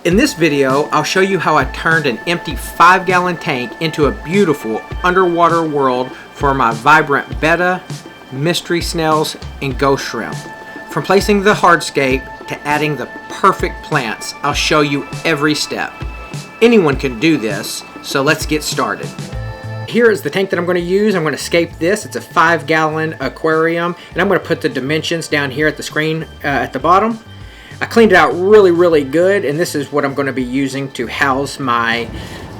In this video, I'll show you how I turned an empty 5-gallon tank into a beautiful underwater world for my vibrant betta, mystery snails, and ghost shrimp. From placing the hardscape to adding the perfect plants, I'll show you every step. Anyone can do this, so let's get started. Here is the tank that I'm going to use. I'm going to scape this. It's a 5-gallon aquarium, and I'm going to put the dimensions down here at the screen at the bottom. I cleaned it out really good, and this is what I'm going to be using to house my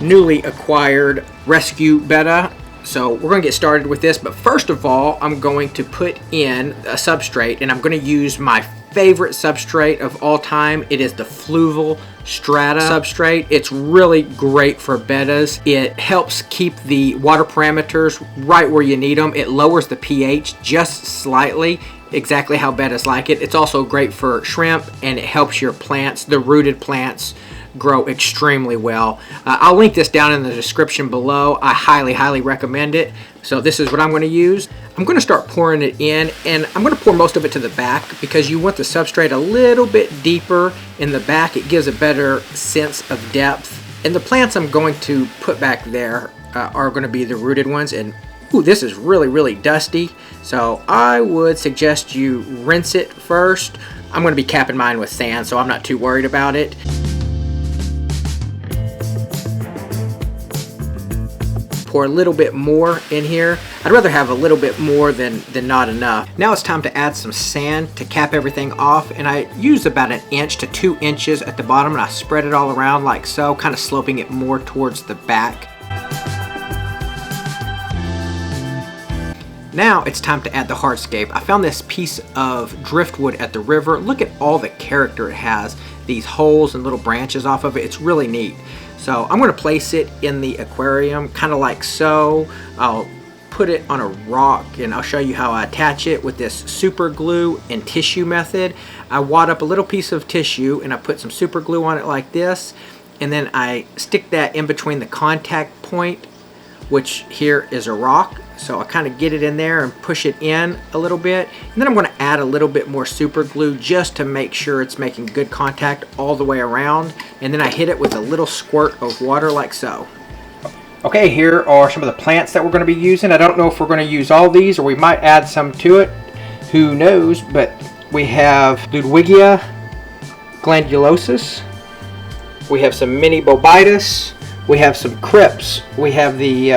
newly acquired rescue betta. So we're going to get started with this, but first of all, I'm going to put in a substrate, and I'm going to use my favorite substrate of all time. It is the Fluval Strata substrate. It's really great for bettas. It helps keep the water parameters right where you need them. It lowers the pH just slightly, exactly how bettas like it. It's also great for shrimp, and it helps your plants, the rooted plants, grow extremely well. I'll link this down in the description below. I highly recommend it. So this is what I'm going to use. I'm going to start pouring it in, and I'm going to pour most of it to the back because you want the substrate a little bit deeper in the back. It gives a better sense of depth. And the plants I'm going to put back there are going to be the rooted ones. And ooh, this is really dusty. So I would suggest you rinse it first. I'm going to be capping mine with sand, so I'm not too worried about it. Pour a little bit more in here. I'd rather have a little bit more than not enough. Now it's time to add some sand to cap everything off, and I use about 1 inch to 2 inches at the bottom, and I spread it all around like so, kind of sloping it more towards the back. Now it's time to add the hardscape. I found this piece of driftwood at the river. Look at all the character it has. These holes and little branches off of it. It's really neat. So I'm going to place it in the aquarium, kind of like so. I'll put it on a rock, and I'll show you how I attach it with this super glue and tissue method. I wad up a little piece of tissue, and I put some super glue on it like this, and then I stick that in between the contact point, which here is a rock. So I kind of get it in there and push it in a little bit, and then I'm going to add a little bit more super glue just to make sure it's making good contact all the way around, and then I hit it with a little squirt of water like so. Okay, here are some of the plants that we're going to be using. I don't know if we're going to use all these, or we might add some to it, who knows, but we have Ludwigia glandulosus, we have some mini bobitus, we have some crypts, we have the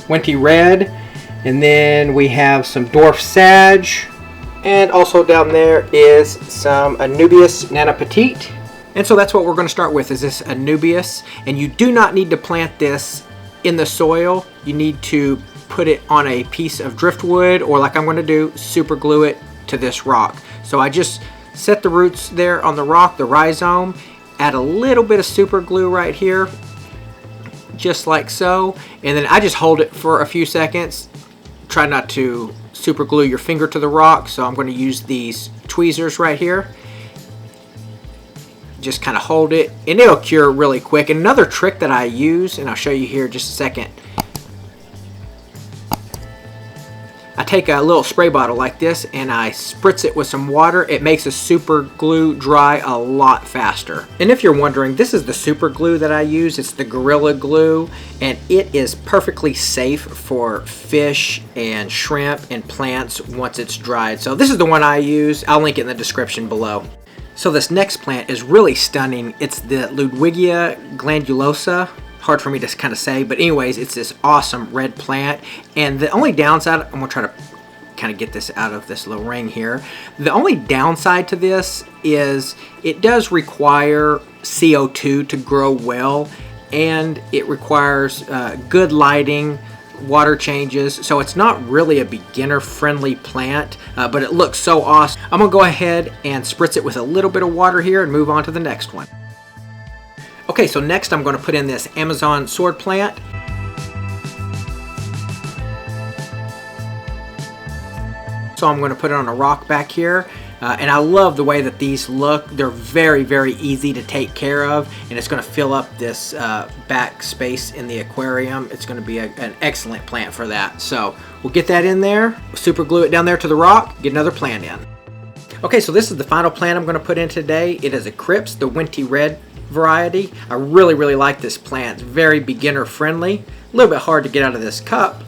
Winty red, and then we have some dwarf sag, and also down there is some Anubias nanopetite. And so that's what we're going to start with, is this Anubias, and you do not need to plant this in the soil. You need to put it on a piece of driftwood, or like I'm going to do, super glue it to this rock. So I just set the roots there on the rock, the rhizome, add a little bit of super glue right here, just like so, and then I just hold it for a few seconds. Try not to super glue your finger to the rock, so I'm going to use these tweezers right here. Just kind of hold it, and it'll cure really quick. And another trick that I use, and I'll show you here in just a second, I take a little spray bottle like this and I spritz it with some water. It makes the super glue dry a lot faster. And if you're wondering, this is the super glue that I use. It's the Gorilla Glue, and it is perfectly safe for fish and shrimp and plants once it's dried. So this is the one I use. I'll link it in the description below. So this next plant is really stunning. It's the Ludwigia glandulosa. Hard for me to kind of say, but anyways, it's this awesome red plant. And the only downside, I'm gonna try to kind of get this out of this little ring here. The only downside to this is it does require CO2 to grow well, and it requires good lighting, water changes, so it's not really a beginner friendly plant, but it looks so awesome. I'm gonna go ahead and spritz it with a little bit of water here and move on to the next one. Okay, so next I'm going to put in this Amazon sword plant. So I'm going to put it on a rock back here. And I love the way that these look. They're very easy to take care of, and it's going to fill up this back space in the aquarium. It's going to be an excellent plant for that. So we'll get that in there, we'll super glue it down there to the rock, get another plant in. Okay, so this is the final plant I'm going to put in today. It is a Crypts, the Winty red variety. I really like this plant. It's very beginner friendly. A little bit hard to get out of this cup,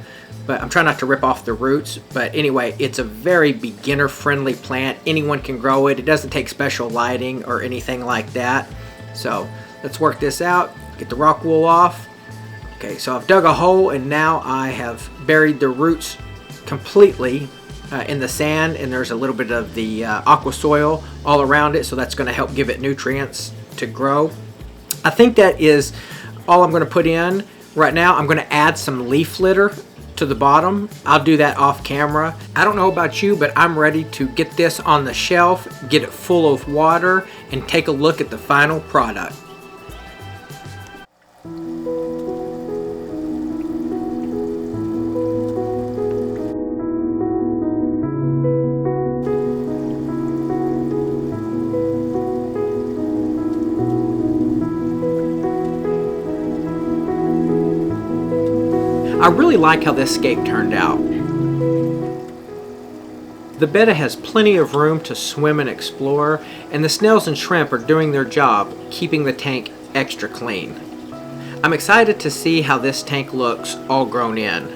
but I'm trying not to rip off the roots. But anyway, it's a very beginner friendly plant. Anyone can grow it. It doesn't take special lighting or anything like that. So let's work this out. Get the rock wool off. Okay, so I've dug a hole and now I have buried the roots completely in the sand, and there's a little bit of the aqua soil all around it, so that's going to help give it nutrients to grow. I think that is all I'm going to put in right now. I'm going to add some leaf litter to the bottom. I'll do that off camera. I don't know about you, but I'm ready to get this on the shelf, get it full of water, and take a look at the final product. I really like how this scape turned out. The Betta has plenty of room to swim and explore, and the snails and shrimp are doing their job, keeping the tank extra clean. I'm excited to see how this tank looks all grown in.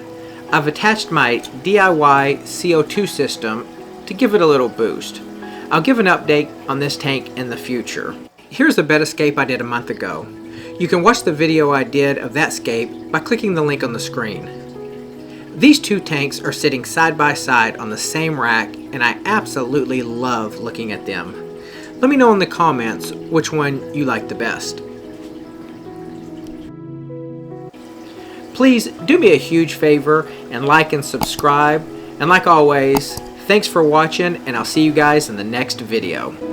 I've attached my DIY CO2 system to give it a little boost. I'll give an update on this tank in the future. Here's the Betta scape I did a month ago. You can watch the video I did of that scape by clicking the link on the screen. These two tanks are sitting side by side on the same rack, and I absolutely love looking at them. Let me know in the comments which one you like the best. Please do me a huge favor and like and subscribe. And like always, thanks for watching, and I'll see you guys in the next video.